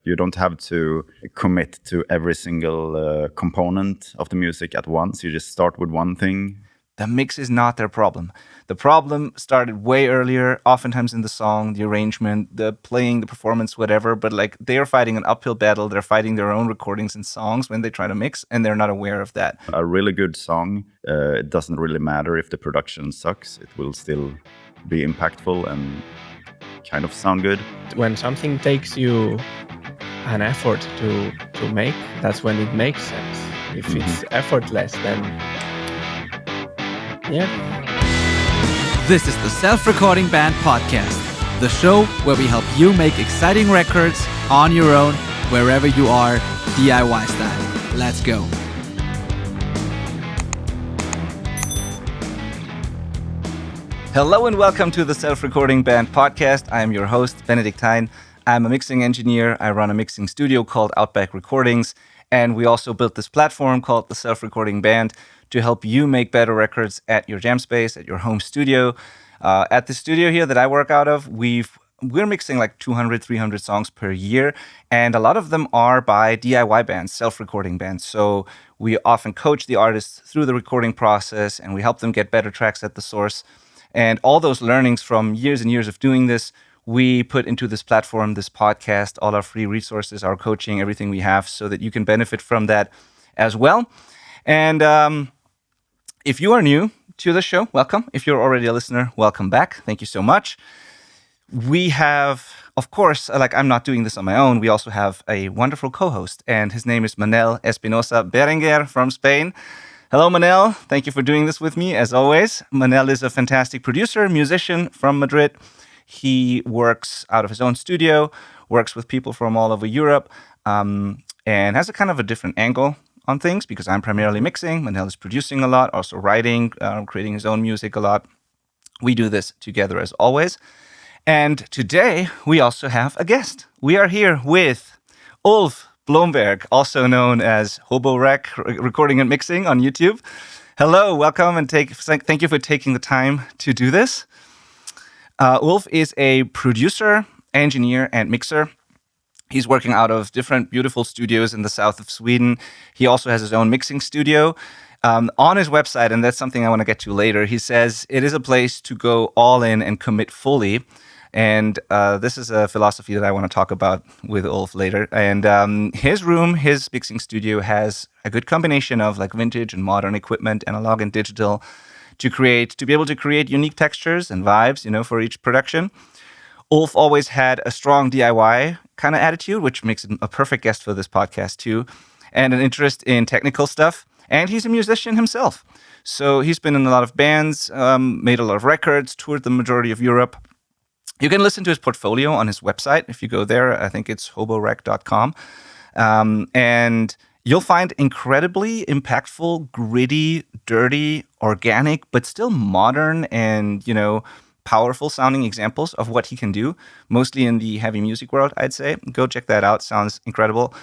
You don't have to commit to every single component of the music at once. You just start with one thing. The mix is not their problem. The problem started way earlier, oftentimes in the song, the arrangement, the playing, the performance, whatever. But like they are fighting an uphill battle. They're fighting their own recordings and songs when they try to mix, and they're not aware of that. A really good song, it doesn't really matter if the production sucks. It will still be impactful and kind of sound good. When something takes you an effort to make, that's when it makes sense. If it's effortless, then yeah. This is the Self-Recording Band Podcast, the show where we help you make exciting records on your own, wherever you are, DIY style. Let's go. Hello and welcome to the Self-Recording Band Podcast. I am your host, Benedict Hein. I'm a mixing engineer. I run a mixing studio called Outback Recordings. And we also built this platform called the Self-Recording Band to help you make better records at your jam space, at your home studio. At the studio here that I work out of, we're mixing like 200, 300 songs per year. And a lot of them are by DIY bands, self-recording bands. So we often coach the artists through the recording process and we help them get better tracks at the source. And all those learnings from years and years of doing this, we put into this platform, this podcast, all our free resources, our coaching, everything we have, so that you can benefit from that as well. And if you are new to the show, welcome. If you're already a listener, welcome back. Thank you so much. We have, of course, like I'm not doing this on my own, we also have a wonderful co-host, and his name is Manel Espinosa Berenguer from Spain. Hello, Manel. Thank you for doing this with me, as always. Manel is a fantastic producer, musician from Madrid. He works out of his own studio, works with people from all over Europe, and has a kind of a different angle on things because I'm primarily mixing. Manel is producing a lot, also writing, creating his own music a lot. We do this together as always. And today we also have a guest. We are here with Ulf Blomberg, also known as Hoborec, recording and mixing on YouTube. Hello, welcome, and thank you for taking the time to do this. Ulf is a producer, engineer, and mixer. He's working out of different beautiful studios in the south of Sweden. He also has his own mixing studio. On his website, and that's something I want to get to later, he says it is a place to go all in and commit fully. And this is a philosophy that I want to talk about with Ulf later. And his room, his mixing studio, has a good combination of like vintage and modern equipment, analog and digital, to be able to create unique textures and vibes, for each production. Ulf always had a strong DIY kind of attitude, which makes him a perfect guest for this podcast too, and an interest in technical stuff. And he's a musician himself. So he's been in a lot of bands, made a lot of records, toured the majority of Europe. You can listen to his portfolio on his website. If you go there, I think it's hoborec.com. And you'll find incredibly impactful, gritty, dirty, organic, but still modern and, powerful sounding examples of what he can do, mostly in the heavy music world, I'd say. Go check that out. Sounds incredible.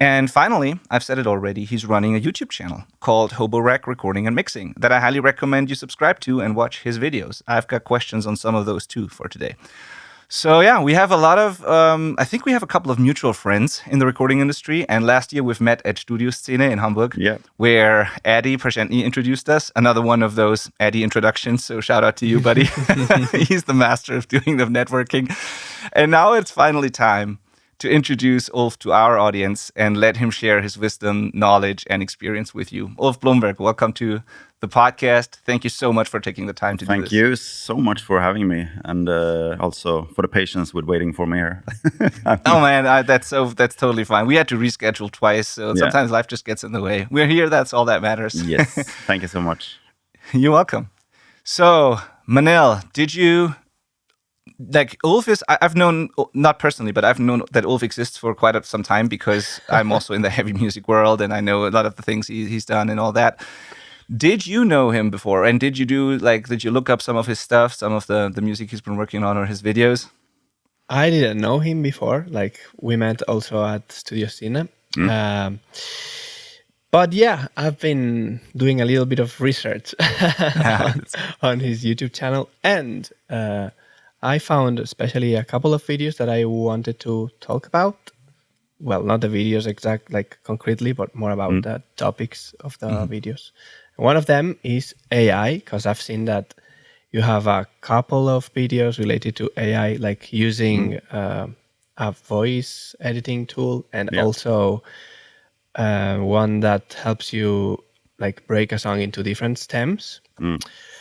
And finally, I've said it already, he's running a YouTube channel called Hoborec Recording and Mixing that I highly recommend you subscribe to and watch his videos. I've got questions on some of those too for today. So yeah, we have a lot of, I think we have a couple of mutual friends in the recording industry. And last year we've met at Studioszene in Hamburg, where Ady Parzentny introduced us. Another one of those Ady introductions. So shout out to you, buddy. He's the master of doing the networking. And now it's finally time to introduce Ulf to our audience and let him share his wisdom, knowledge, and experience with you. Ulf Blomberg, welcome to the podcast. Thank you so much for taking the time to do this. Thank you so much for having me, and also for the patience with waiting for me here. Oh man, that's totally fine. We had to reschedule twice, so sometimes life just gets in the way. We're here, that's all that matters. Yes, thank you so much. You're welcome. So, Manel, did you... Ulf is, I've known, not personally, but I've known that Ulf exists for quite some time because I'm also in the heavy music world and I know a lot of the things he's done and all that. Did you know him before? And did you look up some of his stuff, some of the music he's been working on or his videos? I didn't know him before. We met also at Studioszene. But yeah, I've been doing a little bit of research on his YouTube channel, and I found especially a couple of videos that I wanted to talk about. well, not the videos exact, like concretely, but more about the topics of the videos. One of them is AI, because I've seen that you have a couple of videos related to AI, like using a voice editing tool, and also one that helps you like break a song into different stems.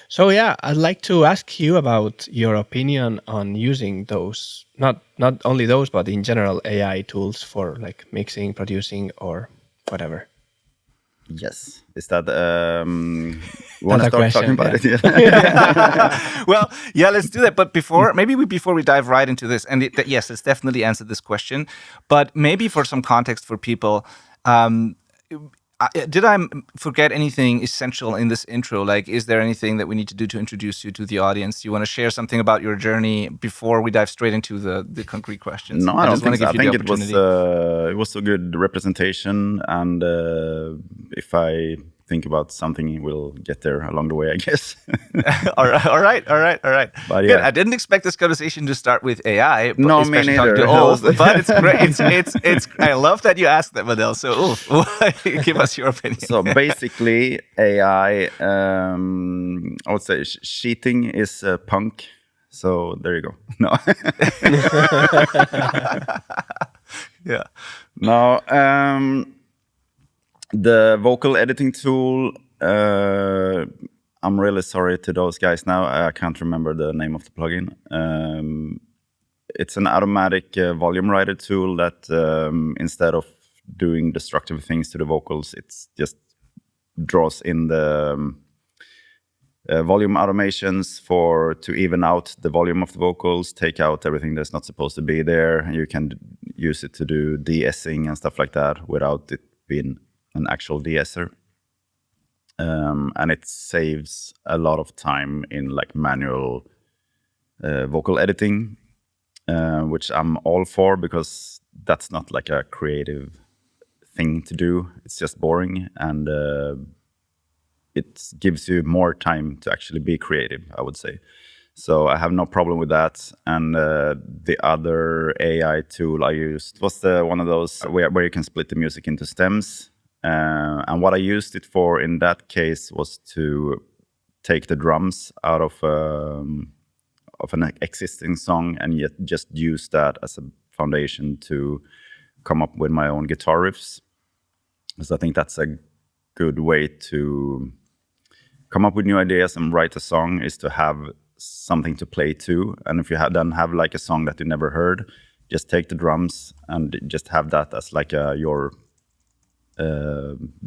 So yeah, I'd like to ask you about your opinion on using those, not only those, but in general AI tools for like mixing, producing, or whatever. Yes. Is that want to start question, talking about it? Well, yeah, let's do that. But before we dive right into this, and yes, let's definitely answer this question. But maybe for some context for people, did I forget anything essential in this intro? Like, is there anything that we need to do to introduce you to the audience? Do you want to share something about your journey before we dive straight into the concrete questions? No, I don't think so. I think it was a good representation, and if I think about something, we'll get there along the way, I guess. All right. But Good. I didn't expect this conversation to start with AI. But no, me neither. To Ulf, but it's great. It's. I love that you asked that, Adele. So, Ulf, give us your opinion. So basically, AI, I would say cheating is punk. So there you go. No. Yeah. No. The vocal editing tool, I'm really sorry to those guys now. I can't remember the name of the plugin. It's an automatic volume writer tool that instead of doing destructive things to the vocals, it's just draws in the volume automations to even out the volume of the vocals, take out everything that's not supposed to be there. You can use it to do de-essing and stuff like that without it being an actual de-esser. And it saves a lot of time in like manual vocal editing, which I'm all for, because that's not like a creative thing to do. It's just boring, and it gives you more time to actually be creative, I would say. So I have no problem with that. And the other AI tool I used was one of those where you can split the music into stems. And what I used it for in that case was to take the drums out of an existing song and yet just use that as a foundation to come up with my own guitar riffs. So I think that's a good way to come up with new ideas and write a song, is to have something to play to. And if you then have like a song that you never heard, just take the drums and just have that as like your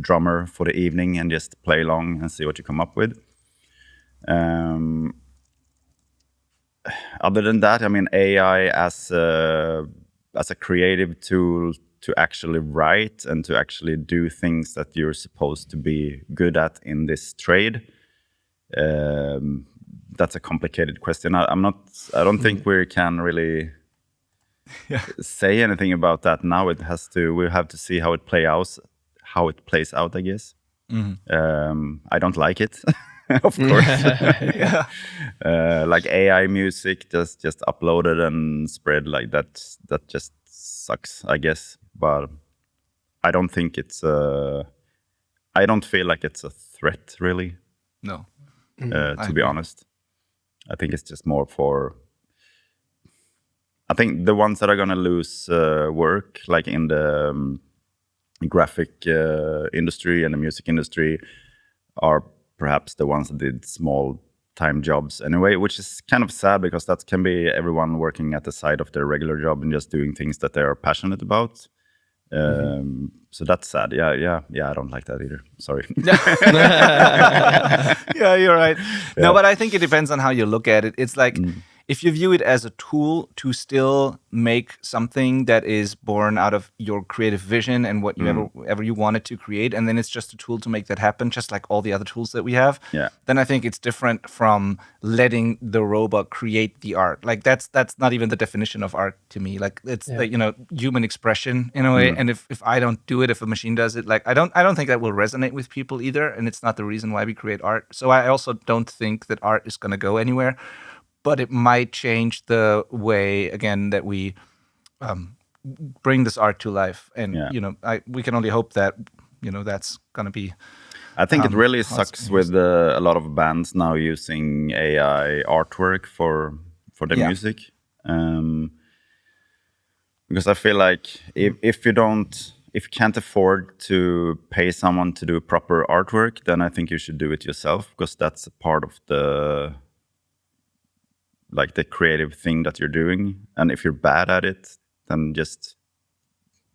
drummer for the evening, and just play along and see what you come up with. Other than that, I mean, AI as a creative tool to actually write and to actually do things that you're supposed to be good at in this trade, that's a complicated question. I don't think we can really say anything about that now. We'll have to see how it plays out, I guess. I don't like it. Of course. Like AI music just uploaded and spread like that just sucks, I guess. But I don't think I don't feel like it's a threat, really. No. To be honest, I think it's just more for, I think the ones that are gonna lose work, like in the graphic industry and the music industry, are perhaps the ones that did small time jobs anyway, which is kind of sad, because that can be everyone working at the side of their regular job and just doing things that they are passionate about. So that's sad. Yeah, I don't like that either. Sorry. Yeah, you're right. Yeah. No, but I think it depends on how you look at it. It's like, if you view it as a tool to still make something that is born out of your creative vision and what you ever you wanted to create, and then it's just a tool to make that happen, just like all the other tools that we have, then I think it's different from letting the robot create the art. Like that's not even the definition of art to me. Like it's like, human expression in a way. And if I don't do it, if a machine does it, like I don't think that will resonate with people either. And it's not the reason why we create art. So I also don't think that art is going to go anywhere. But it might change the way, again, that we bring this art to life. And Yeah. we can only hope that that's gonna be. I think it really how it's sucks being with a lot of bands now using AI artwork for the Yeah. music, because I feel like if you can't afford to pay someone to do proper artwork, then I think you should do it yourself, because that's a part of the creative thing that you're doing. And if you're bad at it, then just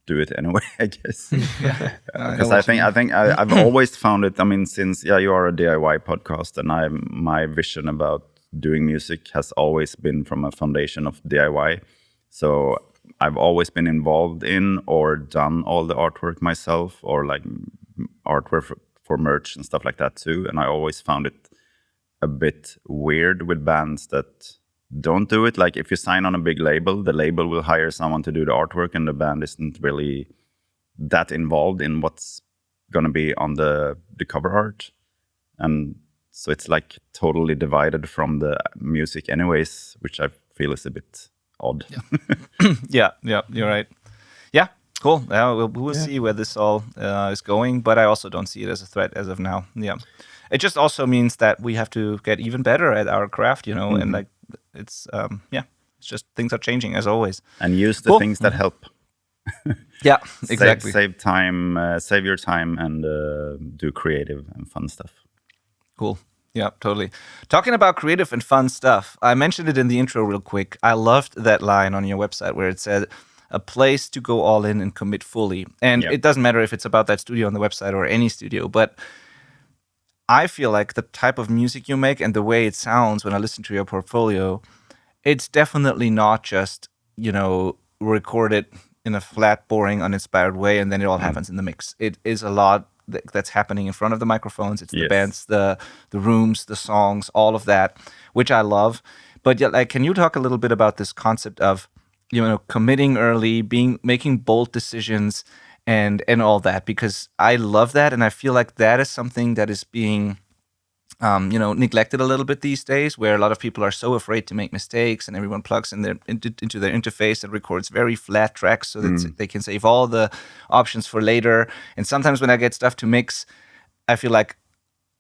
do it anyway, I guess. Because I've always found it. I mean, since you are a DIY podcast, and my vision about doing music has always been from a foundation of DIY. So I've always been involved in or done all the artwork myself, or like artwork for merch and stuff like that too. And I always found it a bit weird with bands that don't do it. Like if you sign on a big label, the label will hire someone to do the artwork, and the band isn't really that involved in what's going to be on the cover art. And so it's like totally divided from the music anyways, which I feel is a bit odd. Yeah, you're right. Yeah, cool. Yeah, we will see where this all is going, but I also don't see it as a threat as of now. Yeah, it just also means that we have to get even better at our craft, and like it's it's just things are changing as always. And use the things that help. Yeah, exactly. Save time, save your time, and do creative and fun stuff. Cool. Yeah, totally. Talking about creative and fun stuff, I mentioned it in the intro real quick. I loved that line on your website where it said, a place to go all in and commit fully. And it doesn't matter if it's about that studio on the website or any studio, but I feel like the type of music you make and the way it sounds when I listen to your portfolio, it's definitely not just, recorded in a flat, boring, uninspired way, and then it all happens in the mix. It is a lot that's happening in front of the microphones. It's the bands, the rooms, the songs, all of that, which I love. But can you talk a little bit about this concept of, committing early, making bold decisions, and all that? Because I love that, and I feel like that is something that is being neglected a little bit these days, where a lot of people are so afraid to make mistakes, and everyone plugs in into their interface and records very flat tracks so that they can save all the options for later. And sometimes when I get stuff to mix, I feel like,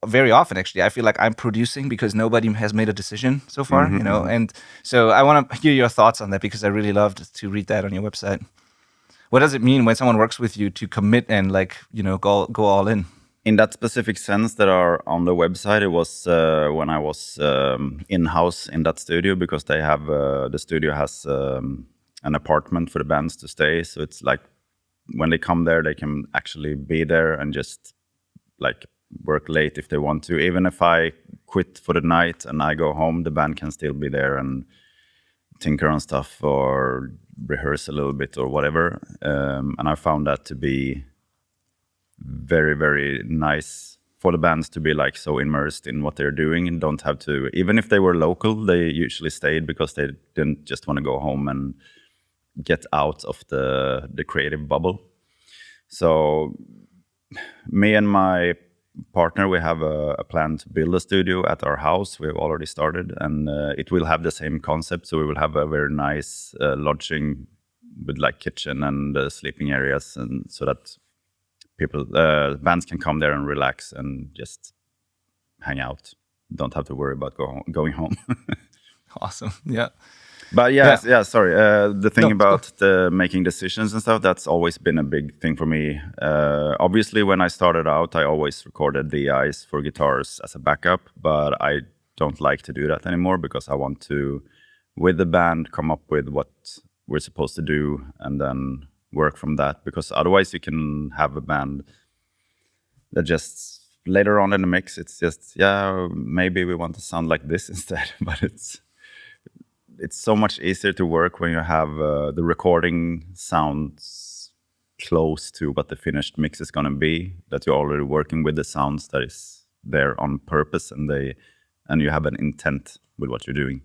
very often actually, I feel like I'm producing because nobody has made a decision so far, And so I want to hear your thoughts on that, because I really loved to read that on your website. What does it mean when someone works with you to commit and go all in? In that specific sense that are on the website, it was when I was in-house in that studio, because they have the studio has an apartment for the bands to stay. So it's like when they come there, they can actually be there and just like work late if they want to. Even if I quit for the night and I go home, the band can still be there and tinker on stuff or rehearse a little bit or whatever. And I found that to be very, very nice for the bands to be like so immersed in what they're doing and don't have to, even if they were local, they usually stayed because they didn't just want to go home and get out of the creative bubble. So me and my partner, we have a plan to build a studio at our house. We've already started, and it will have the same concept. So we will have a very nice lodging with like kitchen and sleeping areas, and so that people, bands can come there and relax and just hang out. Don't have to worry about going home. Awesome. Yeah. But sorry. The thing about the making decisions and stuff, that's always been a big thing for me. Obviously, when I started out, I always recorded VIs for guitars as a backup, but I don't like to do that anymore, because I want to, with the band, come up with what we're supposed to do and then work from that. Because otherwise you can have a band that just later on in the mix, it's just, maybe we want to sound like this instead. But it's so much easier to work when you have the recording sounds close to what the finished mix is going to be, that you're already working with the sounds that is there on purpose, and you have an intent with what you're doing.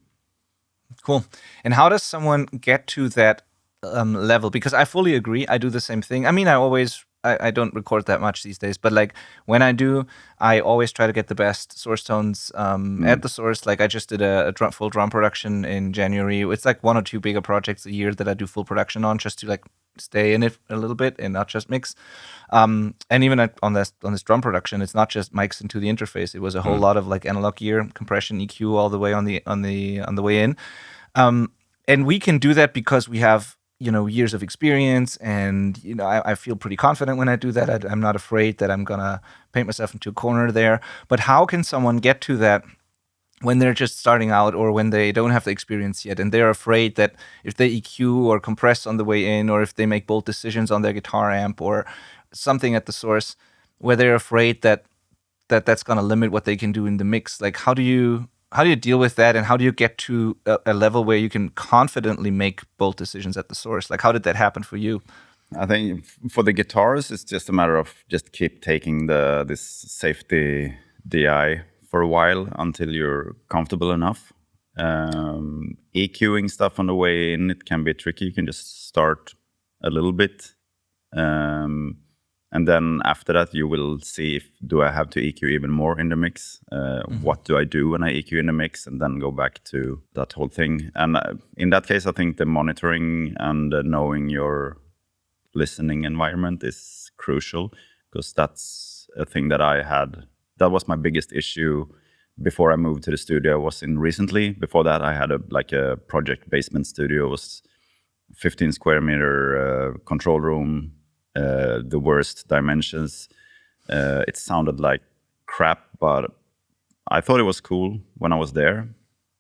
Cool. And how does someone get to that level? Because I fully agree. I do the same thing. I mean, I always I don't record that much these days, but like when I do, I always try to get the best source tones at the source. Like I just did a full drum production in January. It's like 1 or 2 bigger projects a year that I do full production on, just to like stay in it a little bit and not just mix. And even on this drum production, it's not just mics into the interface. It was a whole lot of like analog gear, compression, EQ all the way on the way in. And we can do that because we have, you know, years of experience, and you know, I feel pretty confident when I do that. I'm not afraid that I'm gonna paint myself into a corner there. But how can someone get to that when they're just starting out, or when they don't have the experience yet, and they're afraid that if they EQ or compress on the way in, or if they make bold decisions on their guitar amp or something at the source, where they're afraid that that's gonna limit what they can do in the mix? Like, how do you deal with that, and how do you get to a level where you can confidently make bold decisions at the source? Like, how did that happen for you? I think for the guitars, it's just a matter of just keep taking this safety DI for a while until you're comfortable enough. EQing stuff on the way in, it can be tricky. You can just start a little bit. And then after that, you will see do I have to EQ even more in the mix? What do I do when I EQ in the mix? And then go back to that whole thing. And in that case, I think the monitoring and knowing your listening environment is crucial, because that's a thing that I had. That was my biggest issue before I moved to the studio I was in recently. Before that, I had a project basement studio. It was 15 square meter control room. The worst dimensions. It sounded like crap, but I thought it was cool when I was there.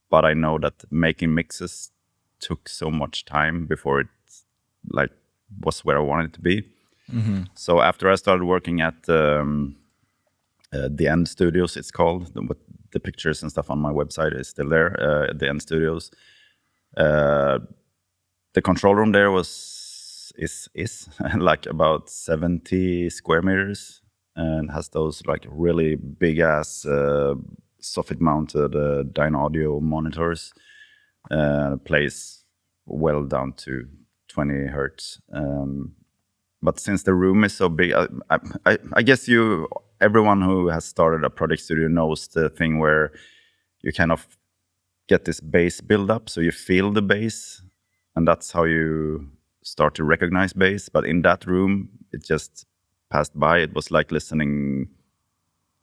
But I know that making mixes took so much time before it like was where I wanted it to be. So after I started working at the End Studios, it's called, the pictures and stuff on my website is still there. The End Studios. The control room there is like about 70 square meters, and has those like really big ass soffit mounted Dynaudio monitors. Plays well down to 20 hertz. But since the room is so big, I guess everyone who has started a project studio knows the thing where you kind of get this bass build up, so you feel the bass, and that's how you start to recognize bass. But in that room, it just passed by. It was like listening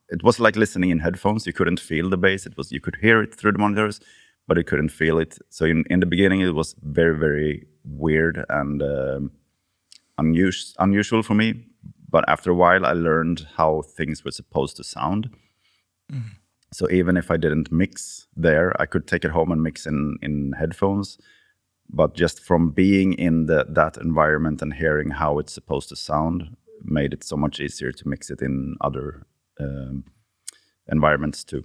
in headphones. You couldn't feel the bass. You could hear it through the monitors, but you couldn't feel it. So in the beginning, it was very, very weird and unusual for me. But after a while, I learned how things were supposed to sound. So even if I didn't mix there, I could take it home and mix in headphones. But just from being in that environment and hearing how it's supposed to sound made it so much easier to mix it in other environments too.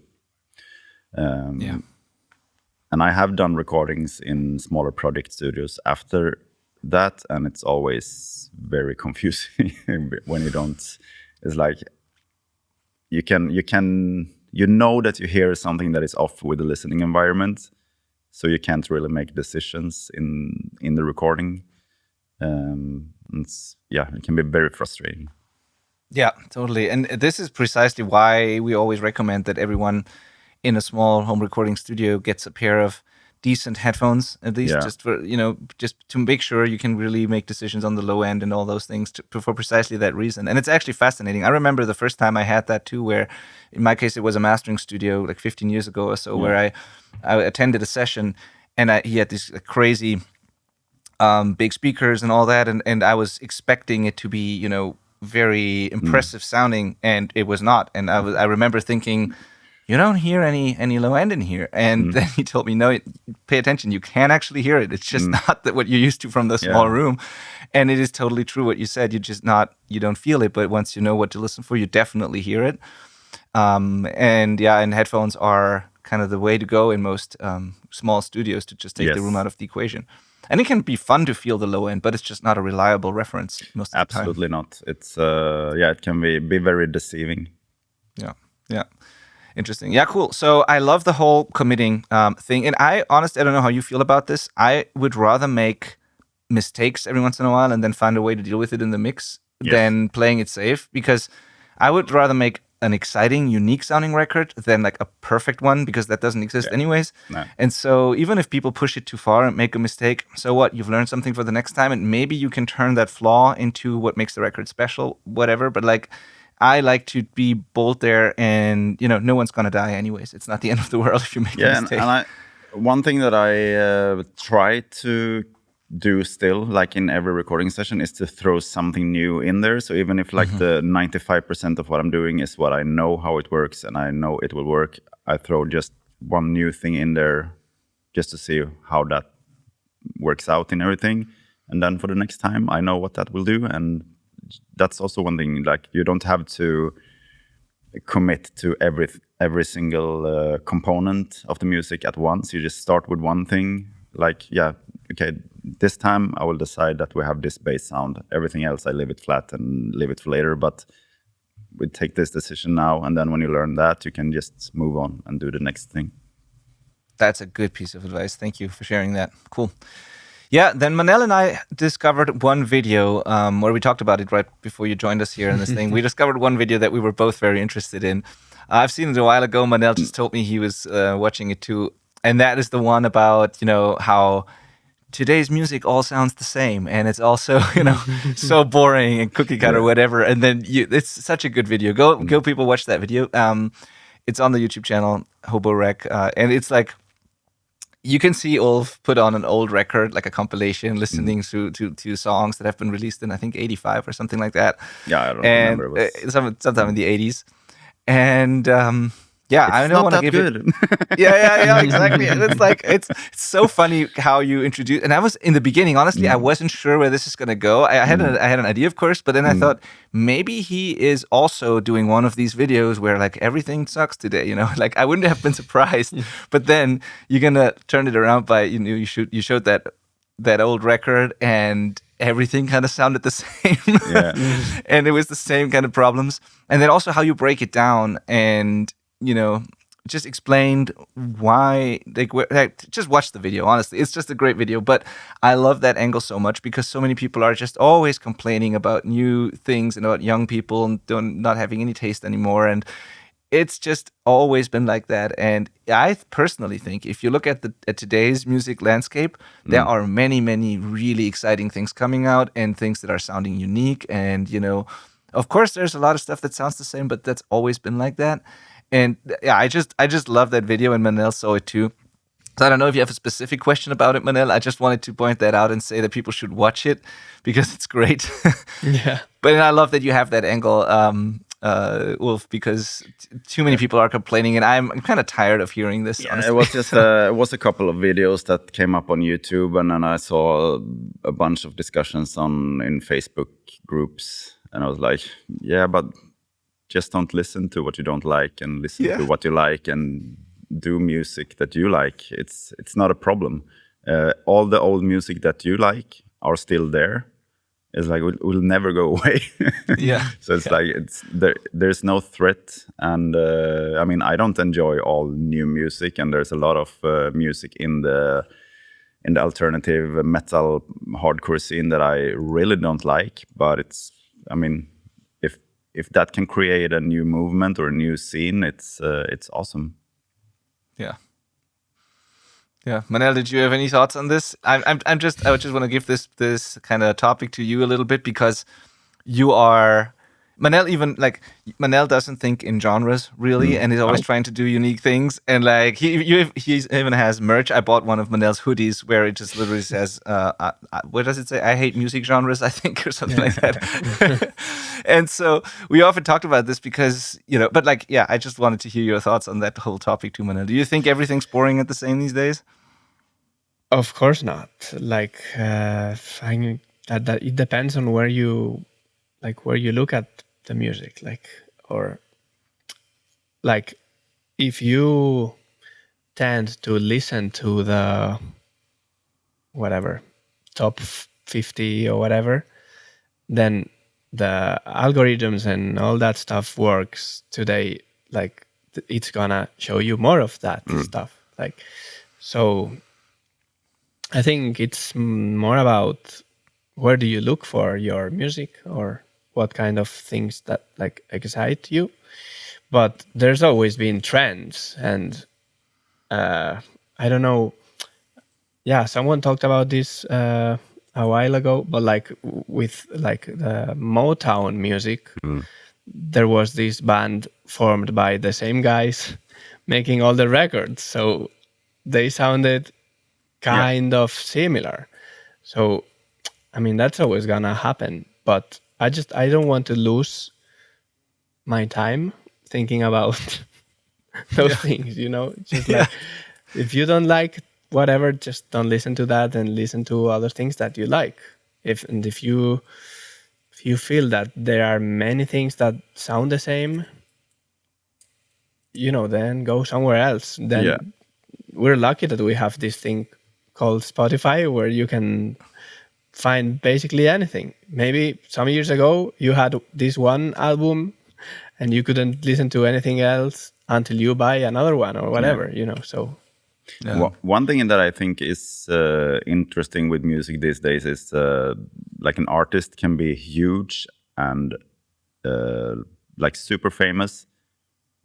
And I have done recordings in smaller project studios after that, and it's always very confusing when you don't. It's like you know that you hear something that is off with the listening environment, so you can't really make decisions in the recording. It can be very frustrating. Yeah, totally. And this is precisely why we always recommend that everyone in a small home recording studio gets a pair of decent headphones, at least, just for, just to make sure you can really make decisions on the low end and all those things for precisely that reason. And it's actually fascinating. I remember the first time I had that too, where in my case, it was a mastering studio like 15 years ago or so, where I attended a session, and he had these crazy big speakers and all that. And I was expecting it to be, very impressive sounding, and it was not. And I remember thinking, you don't hear any low end in here. And then he told me, no, pay attention. You can actually hear it. It's just not what you're used to from the small room. And it is totally true what you said. You don't feel it. But once you know what to listen for, you definitely hear it. And headphones are kind of the way to go in most small studios to just take the room out of the equation. And it can be fun to feel the low end, but it's just not a reliable reference most of the time. Absolutely not. It's it can be very deceiving. Yeah. Interesting. Yeah, cool. So I love the whole committing thing. And I don't know how you feel about this. I would rather make mistakes every once in a while and then find a way to deal with it in the mix than playing it safe, because I would rather make an exciting, unique sounding record than like a perfect one, because that doesn't exist anyways. No. And so even if people push it too far and make a mistake, so what? You've learned something for the next time, and maybe you can turn that flaw into what makes the record special, whatever. But like, I like to be bold there, and no one's gonna die anyways. It's not the end of the world if you make a mistake. And one thing that I try to do still, like in every recording session, is to throw something new in there. So even if like the 95% of what I'm doing is what I know how it works and I know it will work, I throw just one new thing in there just to see how that works out in everything. And then for the next time, I know what that will do. And that's also one thing, like you don't have to commit to every single component of the music at once. You just start with one thing, like, okay, this time I will decide that we have this bass sound. Everything else, I leave it flat and leave it for later. But we take this decision now, and then when you learn that, you can just move on and do the next thing. That's a good piece of advice. Thank you for sharing that. Cool. Yeah, then Manel and I discovered one video where we talked about it right before you joined us here in this thing. We discovered one video that we were both very interested in. I've seen it a while ago. Manel just told me he was watching it too. And that is the one about, how today's music all sounds the same, and it's also, so boring and cookie cutter or whatever. And then it's such a good video. Go people watch that video. It's on the YouTube channel, Hoborec. And it's like, you can see Ulf put on an old record, like a compilation, listening to songs that have been released in, I think, 85 or something like that. Yeah, I don't remember. It was sometime in the 80s. And I don't want to give good. it. Yeah, exactly. And it's like it's so funny how you introduce. And I was in the beginning, honestly, I wasn't sure where this is going to go. I had an idea, of course, but then I thought maybe he is also doing one of these videos where like everything sucks today. Like I wouldn't have been surprised. But then you're gonna turn it around by you showed that old record and everything kind of sounded the same. And it was the same kind of problems. And then also how you break it down and just explained why, just watch the video, honestly. It's just a great video, but I love that angle so much because so many people are just always complaining about new things and about young people and not having any taste anymore. And it's just always been like that. And I personally think if you look at today's music landscape, there are many, many really exciting things coming out and things that are sounding unique. And, of course, there's a lot of stuff that sounds the same, but that's always been like that. And yeah, I just love that video, and Manel saw it too. So I don't know if you have a specific question about it, Manel. I just wanted to point that out and say that people should watch it because it's great. Yeah. But I love that you have that angle, Ulf, because too many people are complaining, and I'm kind of tired of hearing this. Yeah, honestly. it was just it was a couple of videos that came up on YouTube, and then I saw a bunch of discussions in Facebook groups, and I was like, yeah, but just don't listen to what you don't like and listen to what you like and do music that you like. It's not a problem. All the old music that you like are still there. It's like will never go away. So it's like there's no threat. And I mean, I don't enjoy all new music, and there's a lot of music in the alternative metal hardcore scene that I really don't like. But if that can create a new movement or a new scene, it's awesome. Yeah, Manel, did you have any thoughts on this? I just want to give this kind of topic to you a little bit because you are Manel doesn't think in genres really, and he's always trying to do unique things. And like he even has merch. I bought one of Manel's hoodies where it just literally says, what does it say? I hate music genres, I think, or something like that. And so we often talked about this because but like I just wanted to hear your thoughts on that whole topic too, Manel. Do you think everything's boring at the same these days? Of course not. Like that it depends on where you look at the music, if you tend to listen to the top 50 or whatever, then the algorithms and all that stuff works today. Like it's gonna show you more of that stuff. So I think it's more about where do you look for your music, or what kind of things that like excite you. But there's always been trends, and I don't know. Yeah, someone talked about this a while ago, but like with like the Motown music, there was this band formed by the same guys making all the records, so they sounded kind of similar. So, I mean, that's always gonna happen, but I don't want to lose my time thinking about those things, you know? Just like, if you don't like whatever, just don't listen to that and listen to other things that you like. If you feel that there are many things that sound the same, you know, then go somewhere else. Then we're lucky that we have this thing called Spotify where you can find basically anything. Maybe some years ago you had this one album and you couldn't listen to anything else until you buy another one or whatever, you know. So one thing that I think is interesting with music these days is like an artist can be huge and like super famous,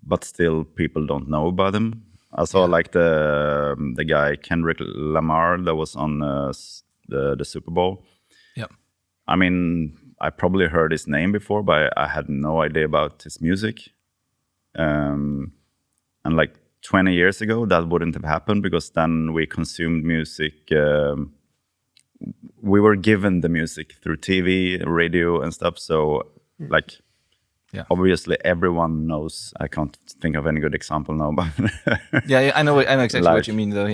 but still people don't know about him. I saw like the guy Kendrick Lamar that was on the Super Bowl. Yeah, I mean, I probably heard his name before, but I had no idea about his music. And like 20 years ago, that wouldn't have happened because then we consumed music. We were given the music through TV, radio, and stuff. So, like, obviously, everyone knows. I can't think of any good example now, but I know exactly like, what you mean, though.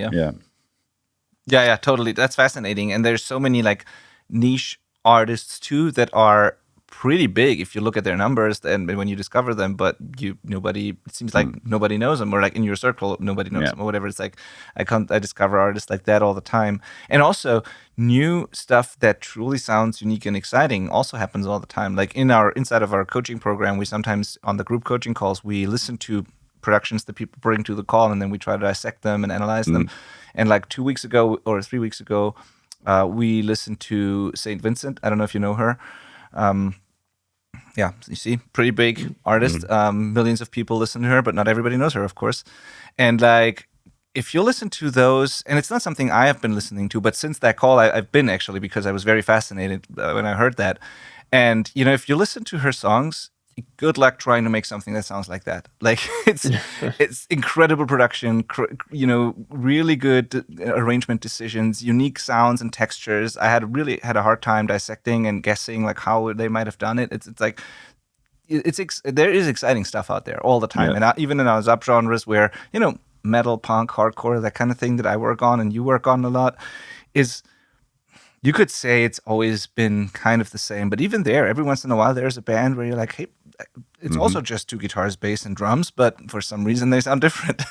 Yeah, totally. That's fascinating. And there's so many like niche artists too that are pretty big if you look at their numbers and when you discover them, but it seems like nobody knows them, or like in your circle nobody knows them or whatever. It's like I discover artists like that all the time. And also new stuff that truly sounds unique and exciting also happens all the time. Like inside of our coaching program, we sometimes on the group coaching calls we listen to productions that people bring to the call, and then we try to dissect them and analyze them. And like 2 weeks ago or 3 weeks ago, we listened to St. Vincent. I don't know if you know her. You see, pretty big artist. Millions of people listen to her, but not everybody knows her, of course. And like, if you listen to those, and it's not something I have been listening to, but since that call, I've been actually, because I was very fascinated when I heard that. And, you know, if you listen to her songs, good luck trying to make something that sounds like that. Like it's incredible production, really good arrangement decisions, unique sounds and textures. I really had a hard time dissecting and guessing like how they might have done it. There is exciting stuff out there all the time. And even in our subgenres where, you know, metal, punk, hardcore, that kind of thing that I work on and you work on a lot is, you could say it's always been kind of the same, but even there, every once in a while, there's a band where you're like, hey, it's also just 2 guitars, bass, and drums, but for some reason they sound different.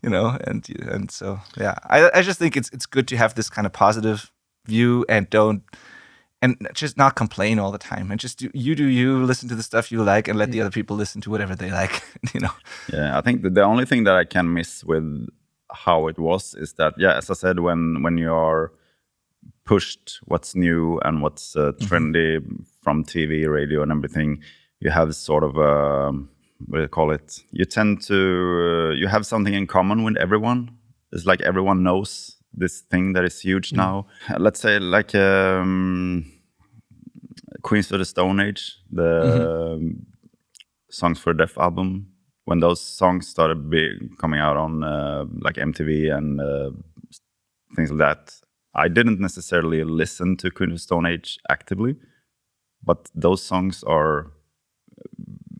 You know, and so I just think it's good to have this kind of positive view and just not complain all the time, and just do you listen to the stuff you like and let the other people listen to whatever they like. You know. Yeah, I think the only thing that I can miss with how it was is that as I said, when you are pushed what's new and what's trendy from TV, radio, and everything, you have sort of what do you call it? You tend to you have something in common with everyone. It's like everyone knows this thing that is huge now. Let's say like Queens of the Stone Age, the Songs for Deaf album. When those songs started coming out on like MTV and things like that, I didn't necessarily listen to Queen of Stone Age actively, but those songs are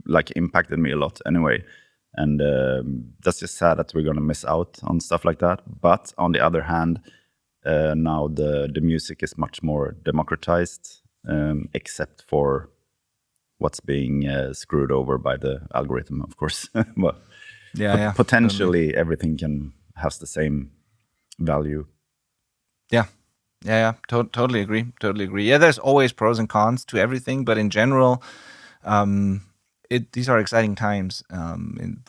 like impacted me a lot anyway. And that's just sad that we're going to miss out on stuff like that. But on the other hand, now the music is much more democratized, except for what's being screwed over by the algorithm, of course. But potentially everything has the same value. Totally agree. Yeah, there's always pros and cons to everything, but in general, these are exciting times. And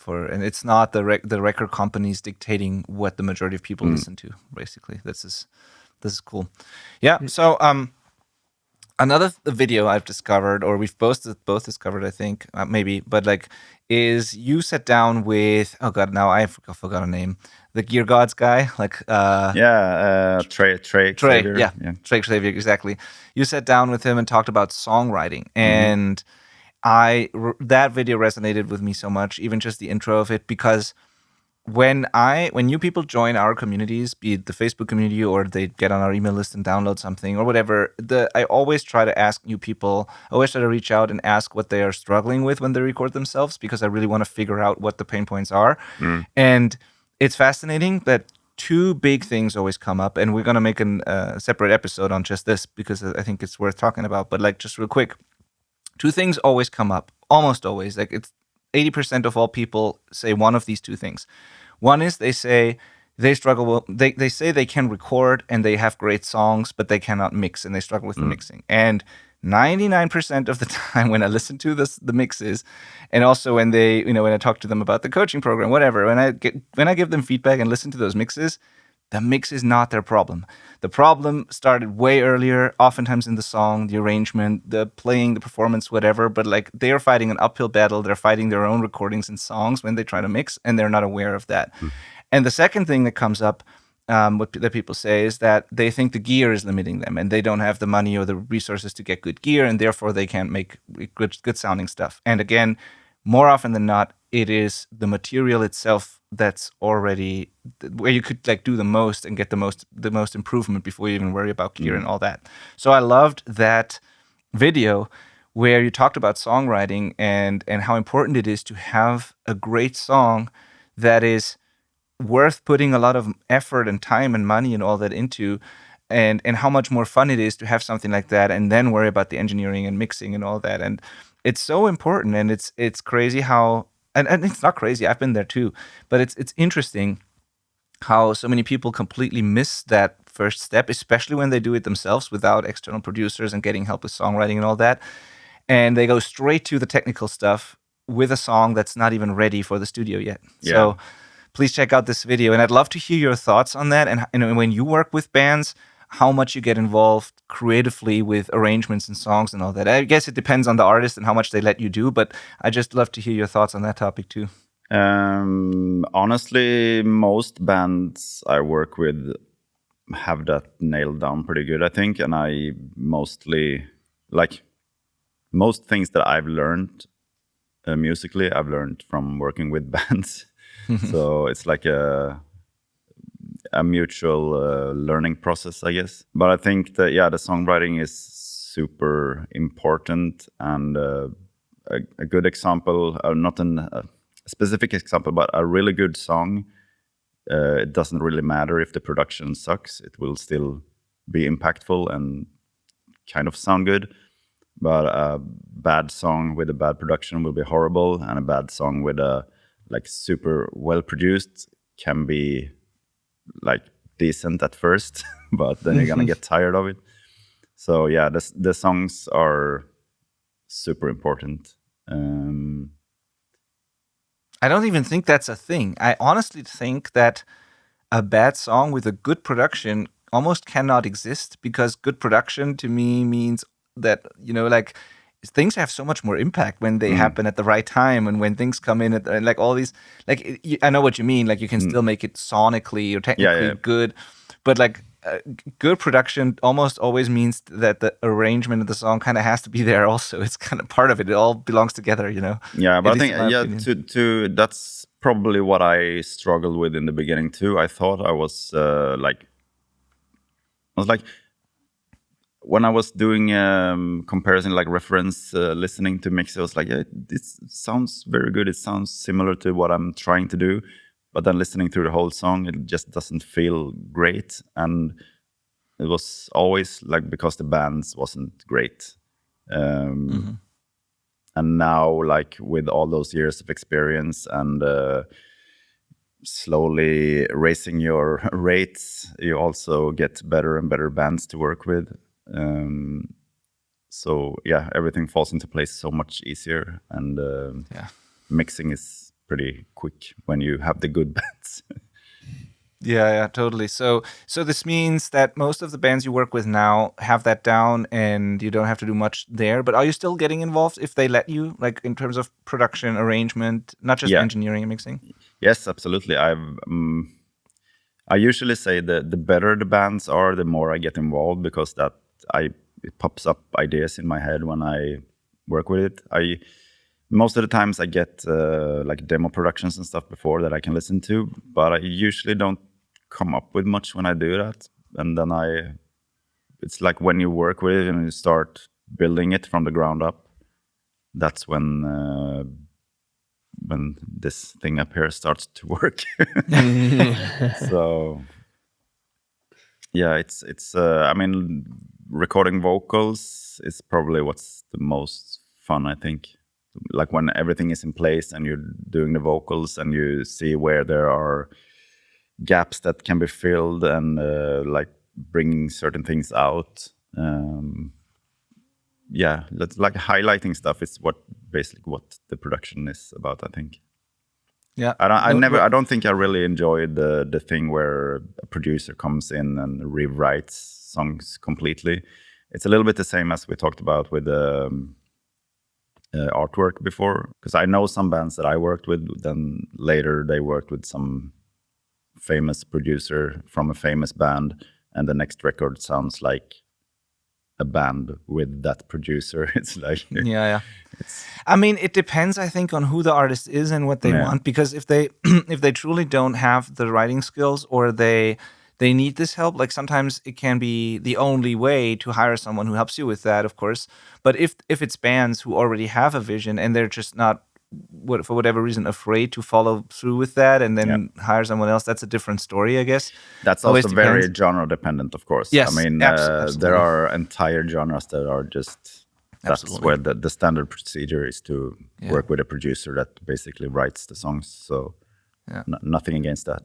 it's not the record companies dictating what the majority of people listen to. Basically, this is cool. Yeah. So Another video I've discovered, or we've both discovered, I think, maybe, but like, is you sat down with, oh god, now I forgot a name, the Gear Gods guy, like Trey Xavier. yeah, Trey Xavier, exactly. You sat down with him and talked about songwriting, and that video resonated with me so much, even just the intro of it, because when new people join our communities, be it the Facebook community or they get on our email list and download something or whatever, I always try to ask new people, I always try to reach out and ask what they are struggling with when they record themselves, because I really want to figure out what the pain points are. And it's fascinating that two big things always come up, and we're going to make a separate episode on just this because I think it's worth talking about. But like, just real quick, two things always come up, almost always. Like, it's 80% of all people say one of these two things. One is they say they struggle. They say they can record and they have great songs, but they cannot mix, and they struggle with the mixing. And 99% of the time when I listen to the mixes, and also when when I talk to them about the coaching program, whatever, when I give them feedback and listen to those mixes, the mix is not their problem. The problem started way earlier, oftentimes in the song, the arrangement, the playing, the performance, whatever. But like, they are fighting an uphill battle. They're fighting their own recordings and songs when they try to mix, and they're not aware of that. And the second thing that comes up, that people say, is that they think the gear is limiting them, and they don't have the money or the resources to get good gear, and therefore they can't make good sounding stuff. And again, more often than not, it is the material itself that's already where you could like do the most and get the most improvement before you even worry about gear and all that. So I loved that video where you talked about songwriting and how important it is to have a great song that is worth putting a lot of effort and time and money and all that into, and how much more fun it is to have something like that and then worry about the engineering and mixing and all that. And it's so important, and it's crazy how, and it's not crazy, I've been there too, but it's interesting how so many people completely miss that first step, especially when they do it themselves without external producers and getting help with songwriting and all that. And they go straight to the technical stuff with a song that's not even ready for the studio yet. Yeah. So please check out this video. And I'd love to hear your thoughts on that. And when you work with bands, how much you get involved creatively with arrangements and songs and all that. I guess it depends on the artist and how much they let you do, but I just love to hear your thoughts on that topic too. Honestly, most bands I work with have that nailed down pretty good, I think. And I mostly, like, most things that I've learned musically, I've learned from working with bands. So it's like a mutual learning process, I guess. But I think that, the songwriting is super important. And a good example, not a specific example, but a really good song, it doesn't really matter if the production sucks. It will still be impactful and kind of sound good. But a bad song with a bad production will be horrible, and a bad song with a like super well produced can be like decent at first, but then you're gonna get tired of it. So yeah, the songs are super important. I don't even think that's a thing. I honestly think that a bad song with a good production almost cannot exist, because good production to me means that, like, things have so much more impact when they happen at the right time, and when things come in and like all these, like, I know what you mean, like you can still make it sonically or technically good, but like good production almost always means that the arrangement of the song kind of has to be there also. It's kind of part of it. It all belongs together, Yeah, but I think to that's probably what I struggled with in the beginning too. I thought I was like when I was doing comparison, like reference listening to mixes, I was like, this sounds very good. It sounds similar to what I'm trying to do. But then listening through the whole song, it just doesn't feel great. And it was always like because the bands wasn't great. And now, like with all those years of experience and slowly raising your rates, you also get better and better bands to work with. So yeah, everything falls into place so much easier, and mixing is pretty quick when you have the good bands. Yeah, totally. So this means that most of the bands you work with now have that down, and you don't have to do much there. But are you still getting involved if they let you, like in terms of production, arrangement, not just Yeah. engineering and mixing? Yes, absolutely. I usually say that the better the bands are, the more I get involved, because it pops up ideas in my head when I work with it. Most of the times I get like demo productions and stuff before that I can listen to, but I usually don't come up with much when I do that. And then it's like when you work with it and you start building it from the ground up, that's when this thing up here starts to work. So yeah, it's I mean, recording vocals is probably what's the most fun, I think. Like when everything is in place and you're doing the vocals and you see where there are gaps that can be filled, and like bringing certain things out. Yeah, that's like highlighting stuff is basically what the production is about, I think. Yeah, I don't think I really enjoyed the thing where a producer comes in and rewrites songs completely. It's a little bit the same as we talked about with artwork before, because I know some bands that I worked with, then later they worked with some famous producer from a famous band, and the next record sounds like a band with that producer. It's like yeah. I mean, it depends, I think, on who the artist is and what they want. Because if they if they truly don't have the writing skills, or they need this help, like sometimes it can be the only way to hire someone who helps you with that, of course. But if it's bands who already have a vision and they're just not, for whatever reason, afraid to follow through with that and then hire someone else, that's a different story, I guess. That's also very genre dependent, of course. Yes, I mean, absolutely. there are entire genres that are just, that's Absolutely. where the standard procedure is to work with a producer that basically writes the songs. So nothing against that.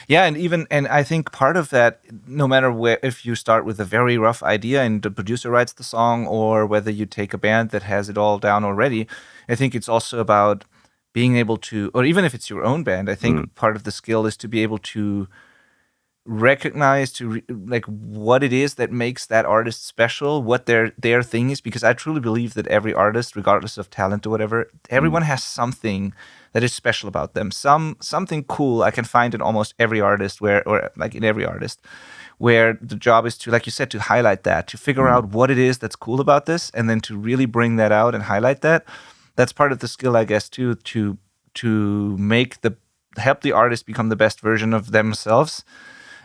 Yeah, and I think part of that, no matter where, if you start with a very rough idea and the producer writes the song, or whether you take a band that has it all down already, I think it's also about being able to, or even if it's your own band, I think part of the skill is to be able to recognize like what it is that makes that artist special, what their thing is, because I truly believe that every artist, regardless of talent or whatever, everyone has something that is special about them, something cool I can find in almost every artist, or like in every artist, where the job is to, like you said, to highlight that, to figure out what it is that's cool about this, and then to really bring that out and highlight that. That's part of the skill, I guess, too, to help the artist become the best version of themselves.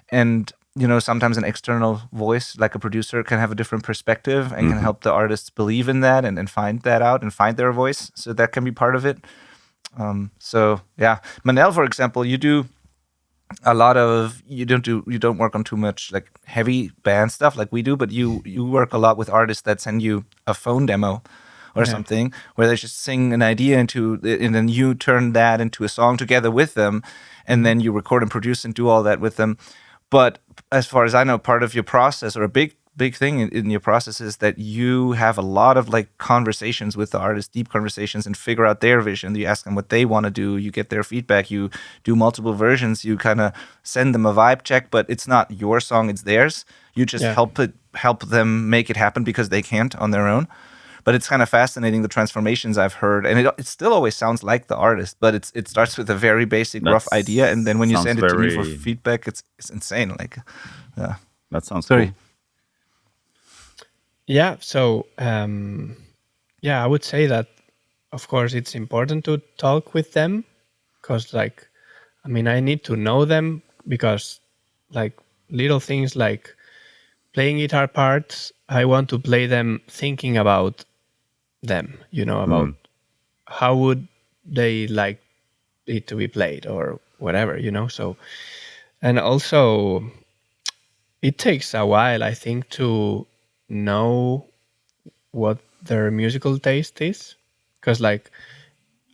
And sometimes an external voice, like a producer, can have a different perspective and can help the artists believe in that and find that out and find their voice. So that can be part of it. So yeah, Manel, for example, you do a lot of, you don't work on too much like heavy band stuff like we do, but you work a lot with artists that send you a phone demo or something, where they just sing an idea and then you turn that into a song together with them, and then you record and produce and do all that with them. But as far as I know, part of your process, or a big thing in your process, is that you have a lot of like conversations with the artist, deep conversations, and figure out their vision. You ask them what they want to do, you get their feedback, you do multiple versions, you kind of send them a vibe check, but it's not your song, it's theirs. You just help them make it happen because they can't on their own. But it's kind of fascinating, the transformations I've heard, and it still always sounds like the artist, but it starts with a very basic, rough idea, and then when you send it to me for feedback, it's insane. Like, that sounds Sorry. cool. Yeah. So, I would say that, of course, it's important to talk with them, because, like, I mean, I need to know them, because, like, little things like playing guitar parts, I want to play them thinking about them, about how would they like it to be played or whatever, so. And also it takes a while, I think, to know what their musical taste is, because like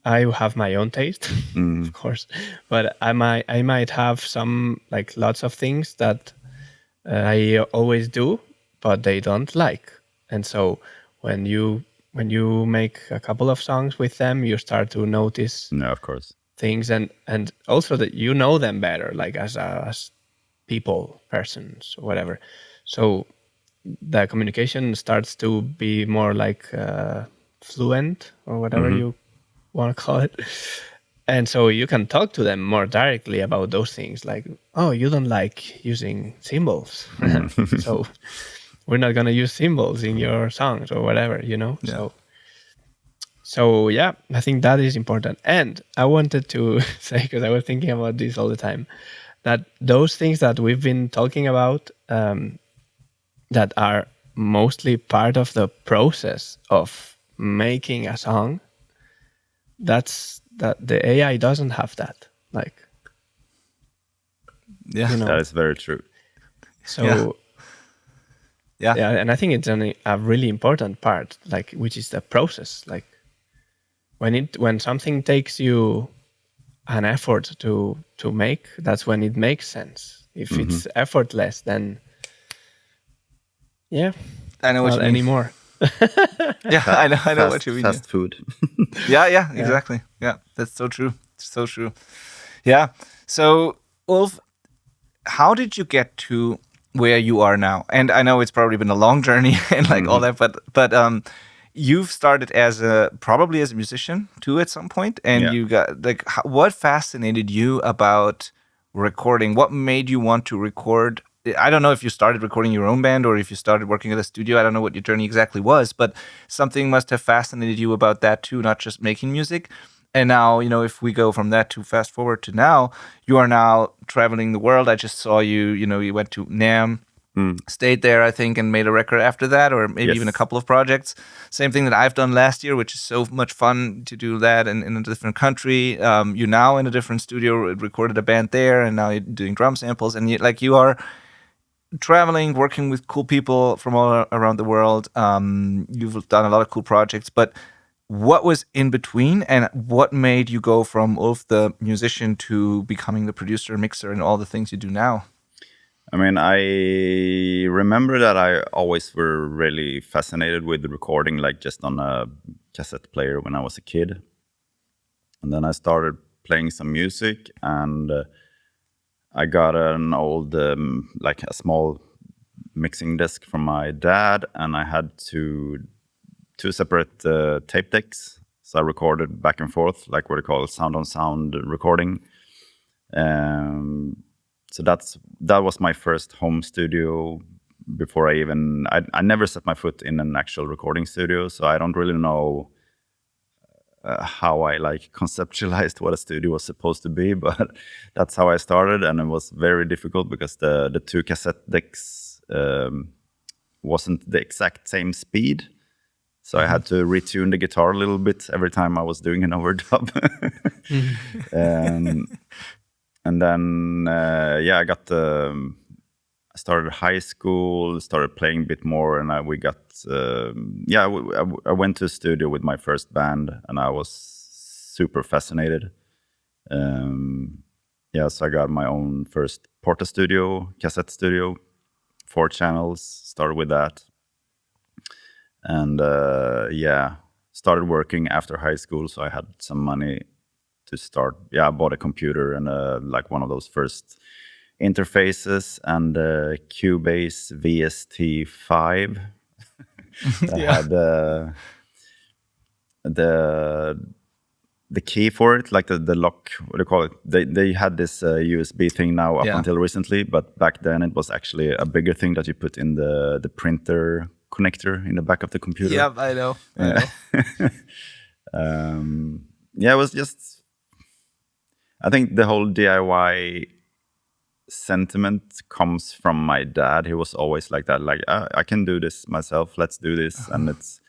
I have my own taste, of course, but I might have some, like, lots of things that I always do but they don't like. And so when you make a couple of songs with them, you start to notice of course, things, and also that you know them better, like as people, persons, whatever. So the communication starts to be more like fluent or whatever you want to call it. And so you can talk to them more directly about those things, like, oh, you don't like using cymbals. So we're not going to use cymbals in your songs or whatever, you know? Yeah. So yeah, I think that is important. And I wanted to say, because I was thinking about this all the time, that those things that we've been talking about that are mostly part of the process of making a song, that the AI doesn't have that. Like, Yeah. you know, That is very true. so Yeah. and I think it's a really important part, like, which is the process. Like when something takes you an effort to make, that's when it makes sense. If it's effortless, then I know what you mean. anymore. Yeah, I know what you mean. Fast food. Yeah, exactly. Yeah, that's so true. So true. Yeah. So, Ulf, how did you get to where you are now? And I know it's probably been a long journey and like all that, but you've started probably as a musician too at some point, and you got like what fascinated you about recording? What made you want to record? I don't know if you started recording your own band or if you started working at a studio. I don't know what your journey exactly was, but something must have fascinated you about that too, not just making music. And now, you know, if we go from that to fast forward to now, you are now traveling the world. I just saw you went to NAMM, stayed there, I think, and made a record after that, or maybe even a couple of projects. Same thing that I've done last year, which is so much fun to do that in a different country. You're now in a different studio, recorded a band there, and now you're doing drum samples. And you are traveling, working with cool people from all around the world. You've done a lot of cool projects, but what was in between, and what made you go from Ulf the musician to becoming the producer, mixer, and all the things you do now? I mean, I remember that I always were really fascinated with the recording, like just on a cassette player when I was a kid. And then I started playing some music, and I got an old, like a small mixing desk from my dad, and I had two separate tape decks. So I recorded back and forth, like what they call sound on sound recording. So that was my first home studio. Before I never set my foot in an actual recording studio, so I don't really know how I like conceptualized what a studio was supposed to be, but that's how I started, and it was very difficult because the two cassette decks wasn't the exact same speed, so I had to retune the guitar a little bit every time I was doing an overdub. And then I started high school, started playing a bit more, and I went to a studio with my first band, and I was super fascinated. So I got my own first Porta studio, cassette studio, 4 channels, started with that. And started working after high school, so I had some money to start. I bought a computer and like one of those first interfaces, and Cubase VST5 that had the key for it, like the lock, what do you call it? They had this USB thing now up until recently, but back then it was actually a bigger thing that you put in the printer connector in the back of the computer. Yeah, I know. It was just, I think the whole DIY sentiment comes from my dad. He was always like that, like, I can do this myself, let's do this. And it's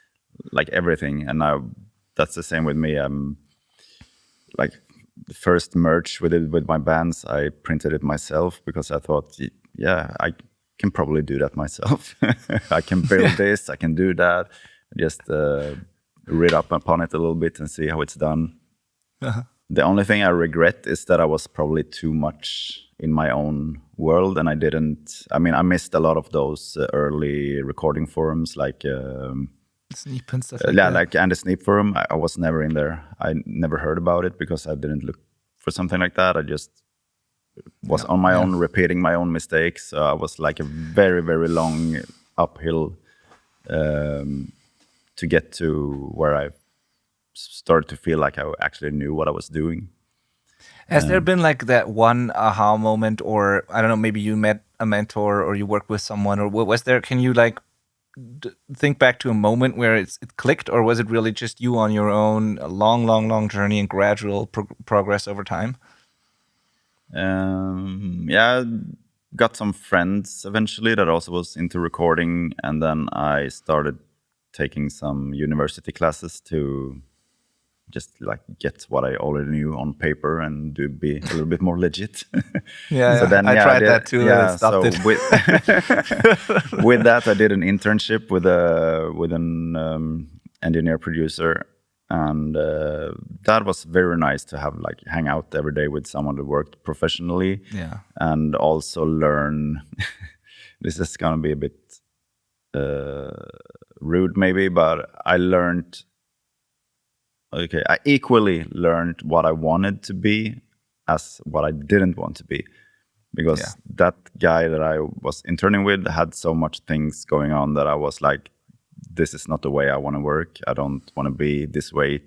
like everything. And now that's the same with me. Like the first merch with my bands, I printed it myself because I thought, I can probably do that myself. I can build this, I can do that. Just read up upon it a little bit and see how it's done. The only thing I regret is that I was probably too much in my own world, and I missed a lot of those early recording forums, like Sneap and stuff like that. like and the Sneap forum. I was never in there. I never heard about it because I didn't look for something like that. I just was on my own, repeating my own mistakes. I was like a very, very long uphill to get to where I started to feel like I actually knew what I was doing. Has there been like that one aha moment, or I don't know, maybe you met a mentor or you worked with someone, or what was there? Can you like think back to a moment where it clicked, or was it really just you on your own, a long journey and gradual progress over time? Yeah, got some friends eventually that also was into recording, and then I started taking some university classes to just like get what I already knew on paper and to be a little bit more legit. So then I tried that too. Yeah, stopped it. With that, I did an internship with an engineer producer, and that was very nice to have, like, hang out every day with someone that worked professionally. Yeah, and also learn. This is gonna be a bit rude, maybe, but I learned. Okay, I equally learned what I wanted to be as what I didn't want to be, because that guy that I was interning with had so much things going on that I was like, this is not the way I want to work. I don't want to be this way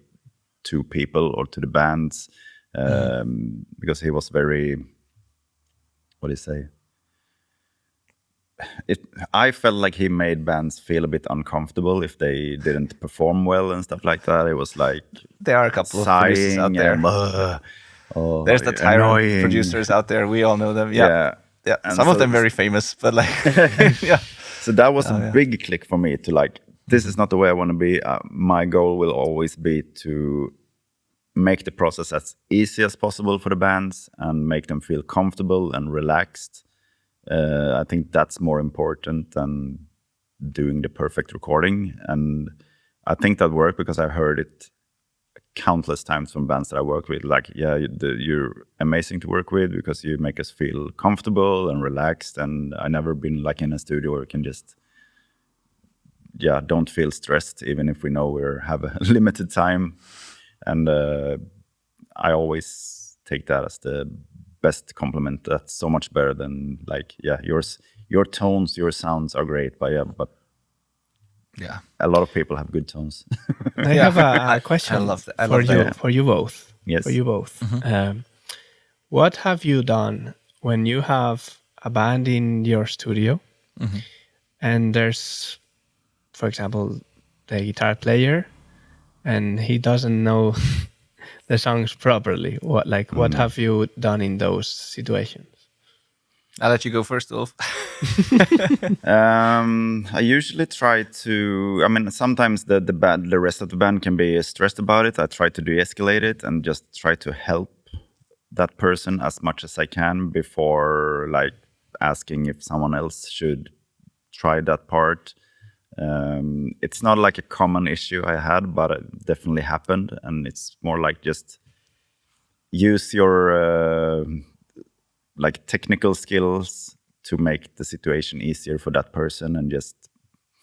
to people or to the bands, because he was very, what do you say? I felt like he made bands feel a bit uncomfortable if they didn't perform well and stuff like that. It was like there are a couple of producers out there. There's the tyrant producers out there. We all know them. Yeah. Some of them very famous, but like, yeah. So that was a big click for me to like, this is not the way I want to be. My goal will always be to make the process as easy as possible for the bands and make them feel comfortable and relaxed. I think that's more important than doing the perfect recording. And I think that worked because I heard it countless times from bands that I worked with. Like, you're amazing to work with because you make us feel comfortable and relaxed. And I never been like in a studio where we can just, don't feel stressed, even if we know we have a limited time. And I always take that as the best compliment. That's so much better than like, your tones, your sounds are great, but a lot of people have good tones. I have a question. I love that. For you both. Yes. For you both. What have you done when you have a band in your studio and there's, for example, the guitar player and he doesn't know the songs properly? What have you done in those situations? I'll let you go first, Ulf. I usually try to. I mean, sometimes the rest of the band can be stressed about it. I try to de-escalate it and just try to help that person as much as I can before like asking if someone else should try that part. It's not like a common issue I had, but it definitely happened, and it's more like just use your like technical skills to make the situation easier for that person and just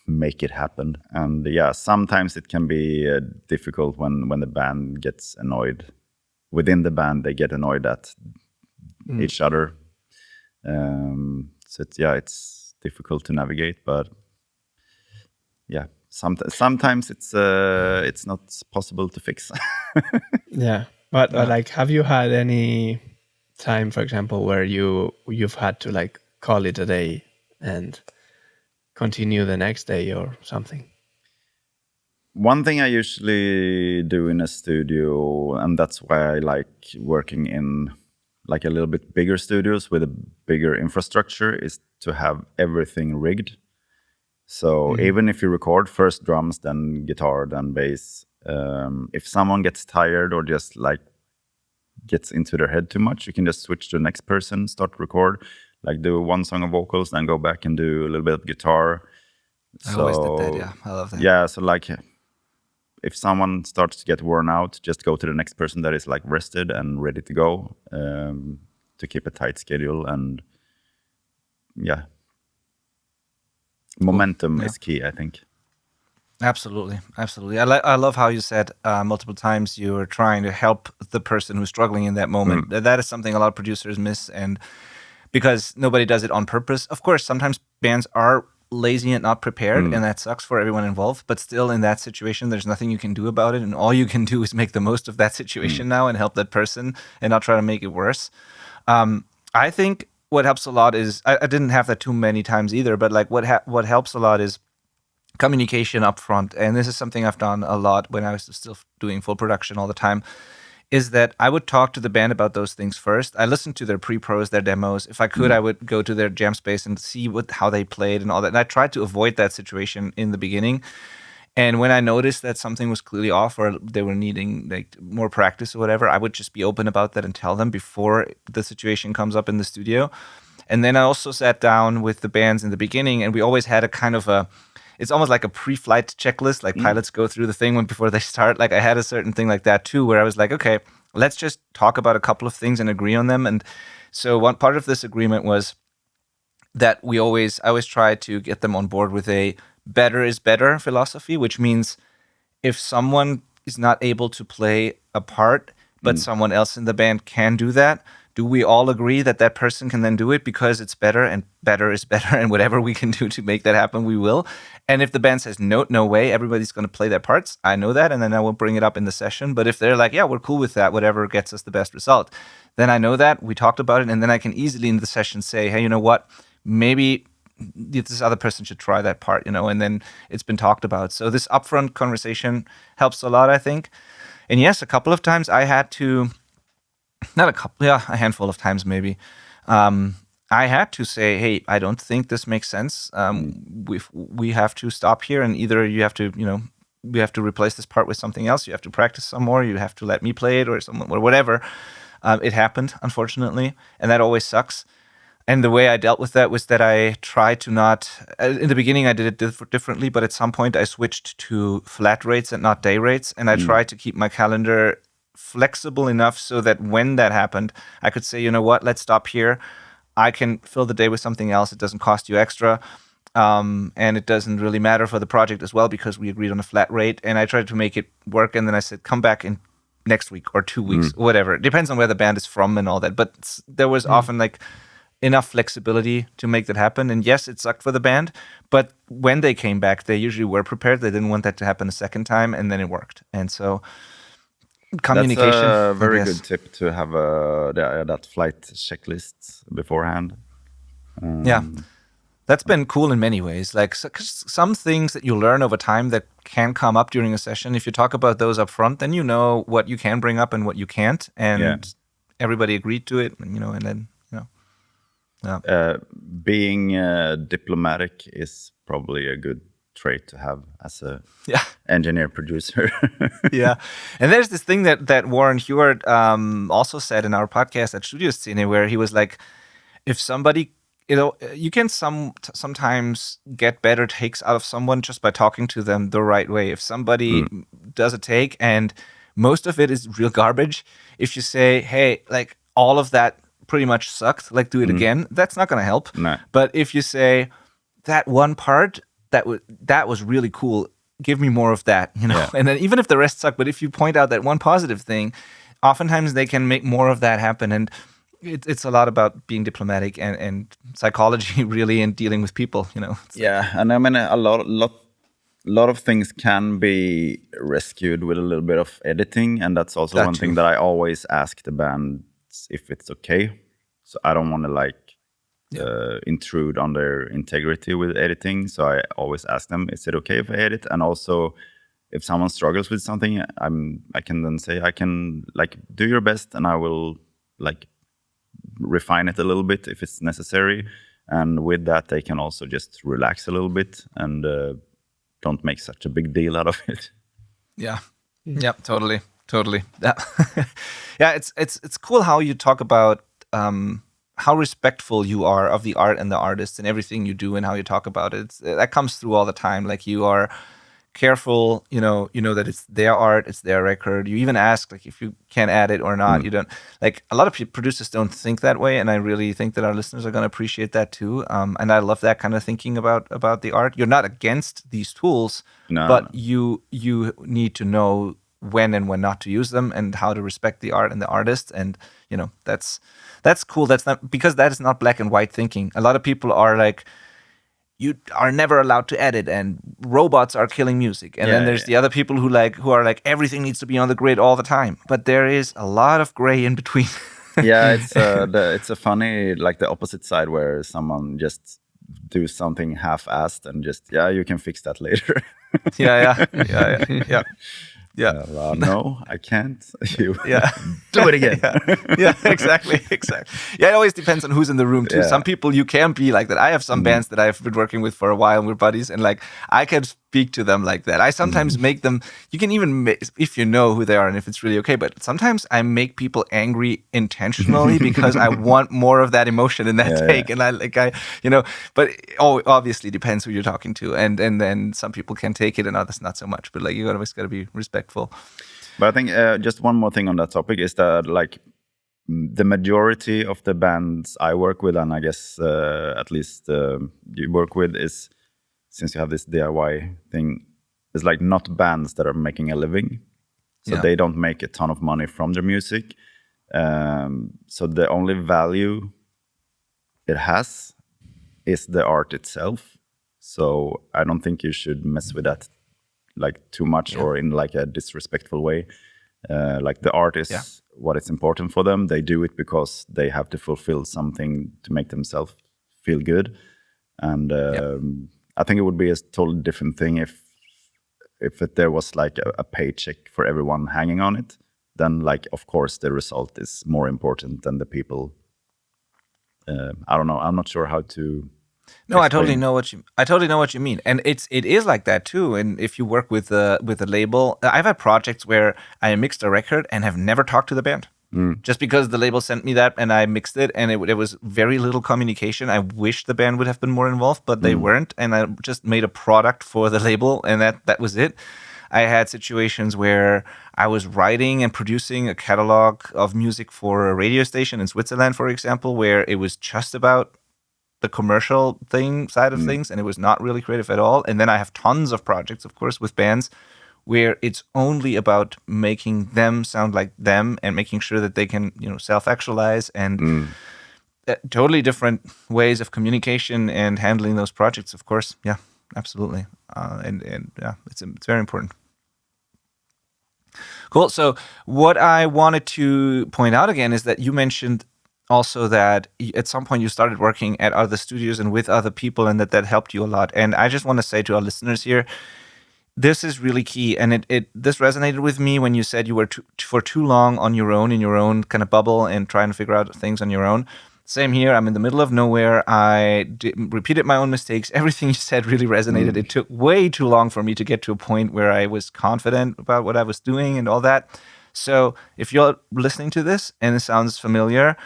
make it happen. And sometimes it can be difficult when the band gets annoyed. Within the band, they get annoyed at each other. So it's difficult to navigate, but sometimes it's not possible to fix. But like, have you had any time, for example, where you've had to like call it a day and continue the next day or something? One thing I usually do in a studio, and that's why I like working in like a little bit bigger studios with a bigger infrastructure, is to have everything rigged. So even if you record first drums, then guitar, then bass, if someone gets tired or just like gets into their head too much, you can just switch to the next person, start record, like do one song of vocals, then go back and do a little bit of guitar. I always did that. I love that. Yeah, so like if someone starts to get worn out, just go to the next person that is like rested and ready to go, to keep a tight schedule. And momentum is key, I think. Absolutely. I love how you said multiple times you are trying to help the person who's struggling in that moment. That is something a lot of producers miss, and because nobody does it on purpose. Of course, sometimes bands are lazy and not prepared, and that sucks for everyone involved. But still, in that situation, there's nothing you can do about it, and all you can do is make the most of that situation now and help that person, and not try to make it worse. I think what helps a lot is I didn't have that too many times either, but like what helps a lot is communication up front. And this is something I've done a lot when I was still doing full production all the time, is that I would talk to the band about those things first. I listened to their pre-pros, their demos. If I could, I would go to their jam space and see how they played and all that. And I tried to avoid that situation in the beginning. And when I noticed that something was clearly off or they were needing like more practice or whatever, I would just be open about that and tell them before the situation comes up in the studio. And then I also sat down with the bands in the beginning, and we always had a kind of it's almost like a pre-flight checklist, like pilots go through the thing before they start. Like I had a certain thing like that too, where I was like, okay, let's just talk about a couple of things and agree on them. And so one part of this agreement was that I always try to get them on board with a better is better philosophy, which means if someone is not able to play a part, but someone else in the band can do that, do we all agree that that person can then do it because it's better and better is better, and whatever we can do to make that happen, we will? And if the band says, no way, everybody's going to play their parts, I know that, and then I will bring it up in the session. But if they're like, yeah, we're cool with that, whatever gets us the best result, then I know that, we talked about it, and then I can easily in the session say, hey, you know what, maybe this other person should try that part, and then it's been talked about. So this upfront conversation helps a lot, I think. And yes, a couple of times I had to, a handful of times maybe, I had to say, hey, I don't think this makes sense. We have to stop here, and either you have to, we have to replace this part with something else. You have to practice some more. You have to let me play it or whatever. It happened, unfortunately, and that always sucks. And the way I dealt with that was that I tried to not, in the beginning I did it differently, but at some point I switched to flat rates and not day rates. And I tried to keep my calendar flexible enough so that when that happened, I could say, you know what, let's stop here. I can fill the day with something else. It doesn't cost you extra. And it doesn't really matter for the project as well because we agreed on a flat rate. And I tried to make it work. And then I said, come back in next week or 2 weeks, whatever. It depends on where the band is from and all that. But there was often like enough flexibility to make that happen. And yes, it sucked for the band. But when they came back, they usually were prepared. They didn't want that to happen a second time. And then it worked. And so communication. That's a very good tip to have that flight checklist beforehand. Yeah, that's been cool in many ways. Like some things that you learn over time that can come up during a session. If you talk about those up front, then you know what you can bring up and what you can't, and everybody agreed to it. And then being diplomatic is probably a good trait to have as a engineer producer. Yeah, and there's this thing that Warren Hewart also said in our podcast at Studioszene, where he was like, if somebody, you can sometimes get better takes out of someone just by talking to them the right way. If somebody does a take and most of it is real garbage, if you say, hey, like all of that pretty much sucked, like do it again, that's not going to help. No. But if you say that one part that was really cool, give me more of that, and then even if the rest suck, but if you point out that one positive thing, oftentimes they can make more of that happen. And it's a lot about being diplomatic and psychology really, and dealing with people, Yeah, and I mean a lot of things can be rescued with a little bit of editing, and that's also one thing that I always ask the bands if it's okay. So I don't want to intrude on their integrity with editing. So I always ask them, is it okay if I edit? And also, if someone struggles with something, I can then say, I can do your best, and I will refine it a little bit if it's necessary. And with that, they can also just relax a little bit and don't make such a big deal out of it. Yeah. Yeah, totally. Yeah. Yeah, it's cool how you talk about how respectful you are of the art and the artist and everything you do and how you talk about it. That comes through all the time. Like you are careful. You know that it's their art, it's their record. You even ask like if you can add it or not. You don't like a lot of producers don't think that way, and I really think that our listeners are going to appreciate that too. And I love that kind of thinking about the art. You're not against these tools, but you need to know when and when not to use them and how to respect the art and the artist. And that's cool. That's not, because that is not black and white thinking. A lot of people are like, you are never allowed to edit, and robots are killing music. And then there's the other people who are like everything needs to be on the grid all the time. But there is a lot of gray in between. It's a funny, like the opposite side where someone just do something half-assed and just you can fix that later. No, I can't. You do it again. Exactly. Yeah, it always depends on who's in the room too. Some people you can be like that. I have some bands that I've been working with for a while, and we're buddies, and like I can speak to them like that. I sometimes make them. You can even if you know who they are and if it's really okay. But sometimes I make people angry intentionally because I want more of that emotion in that take, and But it obviously depends who you're talking to, and then some people can take it and others not so much. But like you always got to be respectful. But I think just one more thing on that topic is that like the majority of the bands I work with, and I guess at least you work with, is, since you have this DIY thing, is like not bands that are making a living. So they don't make a ton of money from their music. So the only value it has is the art itself. So I don't think you should mess with that like too much or in like a disrespectful way. Like the art is what is important for them. They do it because they have to fulfill something to make themselves feel good. And I think it would be a totally different thing if there was like a paycheck for everyone hanging on it. Then like, of course, the result is more important than the people. I don't know. I'm not sure how to. No, I totally know what you mean, and it is like that too. And if you work with a label, I've had projects where I mixed a record and have never talked to the band, just because the label sent me that and I mixed it, and it was very little communication. I wish the band would have been more involved, but they weren't, and I just made a product for the label, and that was it. I had situations where I was writing and producing a catalog of music for a radio station in Switzerland, for example, where it was just about the commercial side of things, and it was not really creative at all. And then I have tons of projects, of course, with bands where it's only about making them sound like them and making sure that they can, self-actualize, and totally different ways of communication and handling those projects, of course. Yeah, absolutely. It's very important. Cool. So what I wanted to point out again is that you mentioned also that at some point you started working at other studios and with other people, and that helped you a lot. And I just want to say to our listeners here, this is really key. And this resonated with me when you said you were for too long on your own, in your own kind of bubble, and trying to figure out things on your own. Same here. I'm in the middle of nowhere. I repeated my own mistakes. Everything you said really resonated. It took way too long for me to get to a point where I was confident about what I was doing and all that. So if you're listening to this and it sounds familiar,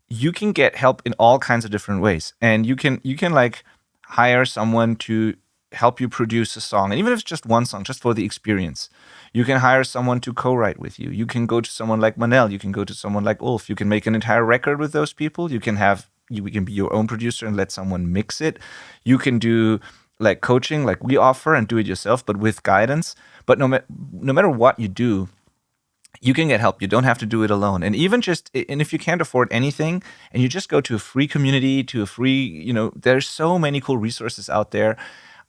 you can get help in all kinds of different ways. And you can like hire someone to help you produce a song. And even if it's just one song, just for the experience. You can hire someone to co-write with you. You can go to someone like Manel. You can go to someone like Ulf. You can make an entire record with those people. You can be your own producer and let someone mix it. You can do like coaching, like we offer, and do it yourself, but with guidance. But no matter what you do, you can get help. You don't have to do it alone. And even and if you can't afford anything, and you just go to a free community, to a free, there's so many cool resources out there.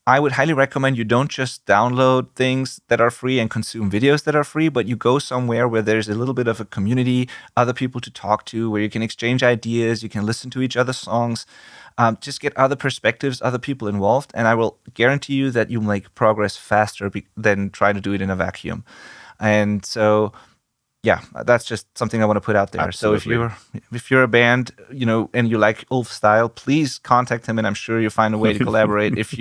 I would highly recommend you don't just download things that are free and consume videos that are free, but you go somewhere where there's a little bit of a community, other people to talk to, where you can exchange ideas, you can listen to each other's songs, just get other perspectives, other people involved, and I will guarantee you that you'll make progress faster than trying to do it in a vacuum. And so, yeah, that's just something I want to put out there. Absolutely. So if you're a band, and you like Ulf's style, please contact him, and I'm sure you'll find a way to collaborate. If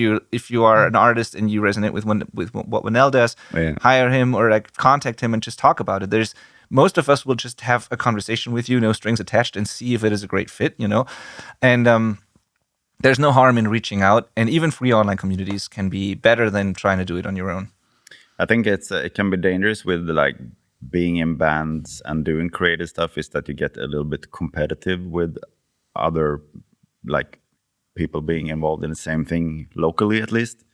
you are an artist and you resonate with what Manel does, hire him or like contact him and just talk about it. Most of us will just have a conversation with you, no strings attached, and see if it is a great fit, And there's no harm in reaching out, and even free online communities can be better than trying to do it on your own. I think it can be dangerous with like being in bands and doing creative stuff, is that you get a little bit competitive with other like people being involved in the same thing locally, at least.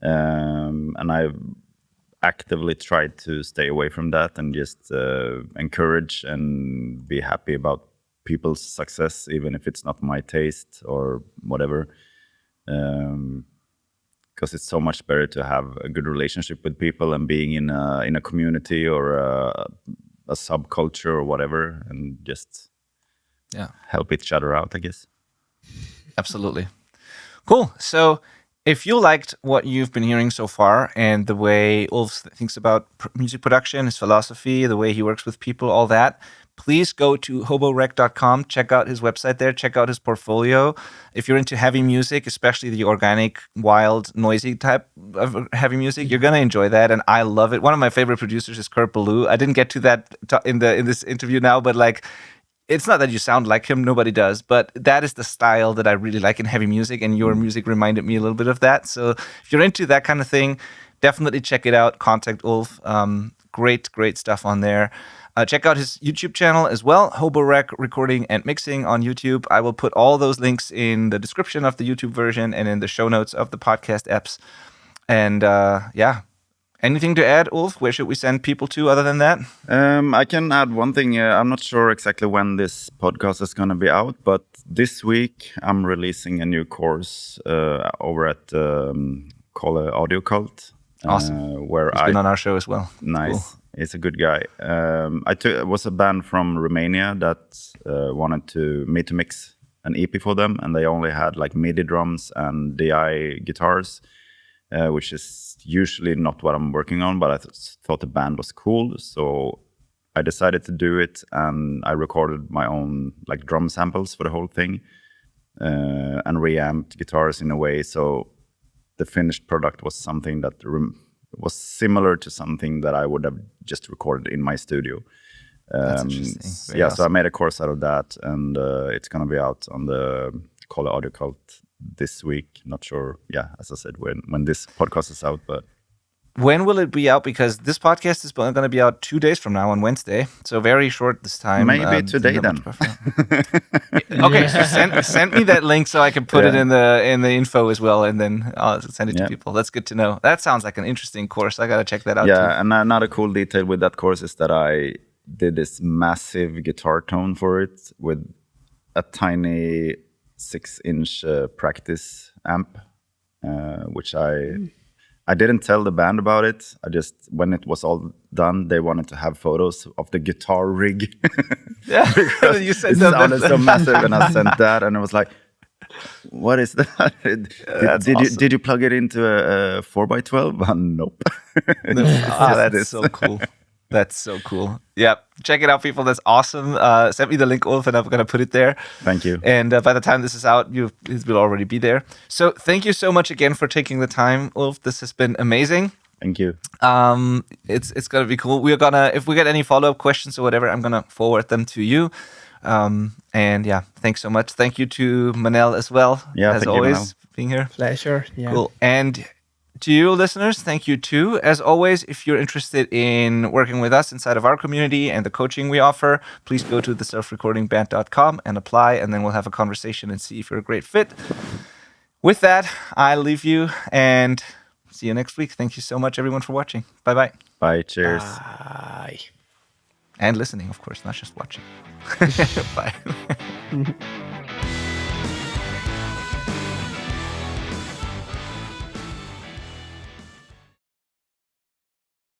And I've actively tried to stay away from that and just encourage and be happy about people's success, even if it's not my taste or whatever. Because it's so much better to have a good relationship with people and being in a community or a subculture or whatever, and just help each other out, I guess. Absolutely. Cool. So if you liked what you've been hearing so far and the way Ulf thinks about music production, his philosophy, the way he works with people, all that, please go to hoborec.com, check out his website there, check out his portfolio. If you're into heavy music, especially the organic, wild, noisy type of heavy music, you're going to enjoy that, and I love it. One of my favorite producers is Kurt Ballou. I didn't get to that in this interview now, but like, it's not that you sound like him, nobody does, but that is the style that I really like in heavy music, and your music reminded me a little bit of that. So if you're into that kind of thing, definitely check it out. Contact Ulf. Great stuff on there. Check out his YouTube channel as well, Hoborec Recording and Mixing on YouTube. I will put all those links in the description of the YouTube version and in the show notes of the podcast apps. And anything to add, Ulf? Where should we send people to other than that? I can add one thing. I'm not sure exactly when this podcast is going to be out, but this week I'm releasing a new course over at called Audio Cult. Awesome. Where He's been on our show as well. Nice. Cool. He's a good guy. It was a band from Romania that wanted me to mix an EP for them, and they only had like MIDI drums and DI guitars, which is usually not what I'm working on, but I thought the band was cool, so I decided to do it, and I recorded my own like drum samples for the whole thing, and reamped guitars in a way, so the finished product was something that was similar to something that I would have just recorded in my studio. That's interesting. Awesome. So I made a course out of that, and it's going to be out on the Call Audio Cult this week. Not sure, as I said, when this podcast is out, but... When will it be out? Because this podcast is going to be out 2 days from now on Wednesday, so very short this time. Maybe today then. Okay, so send me that link so I can put it in the info as well, and then I'll send it to people. That's good to know. That sounds like an interesting course. I got to check that out too. And another cool detail with that course is that I did this massive guitar tone for it with a tiny 6-inch practice amp, which I didn't tell the band about it. I just, when it was all done, they wanted to have photos of the guitar rig. Because you said it sounded so massive, and I sent that, and I was like, "What is that? Did you plug it into a 4x12?" Nope. That's so cool. That's so cool. Yeah, check it out, people. That's awesome. Send me the link, Ulf, and I'm going to put it there. Thank you. And by the time this is out, it will already be there. So thank you so much again for taking the time, Ulf. This has been amazing. Thank you. It's going to be cool. We're going to, if we get any follow-up questions or whatever, I'm going to forward them to you. And thanks so much. Thank you to Manel as well, as always, being here. Pleasure. Yeah. Cool. And to you listeners, thank you too. As always, if you're interested in working with us inside of our community and the coaching we offer, please go to the selfrecordingband.com and apply, and then we'll have a conversation and see if you're a great fit. With that, I leave you and see you next week. Thank you so much, everyone, for watching. Bye-bye. Bye. Cheers. Bye. And listening, of course, not just watching. Bye.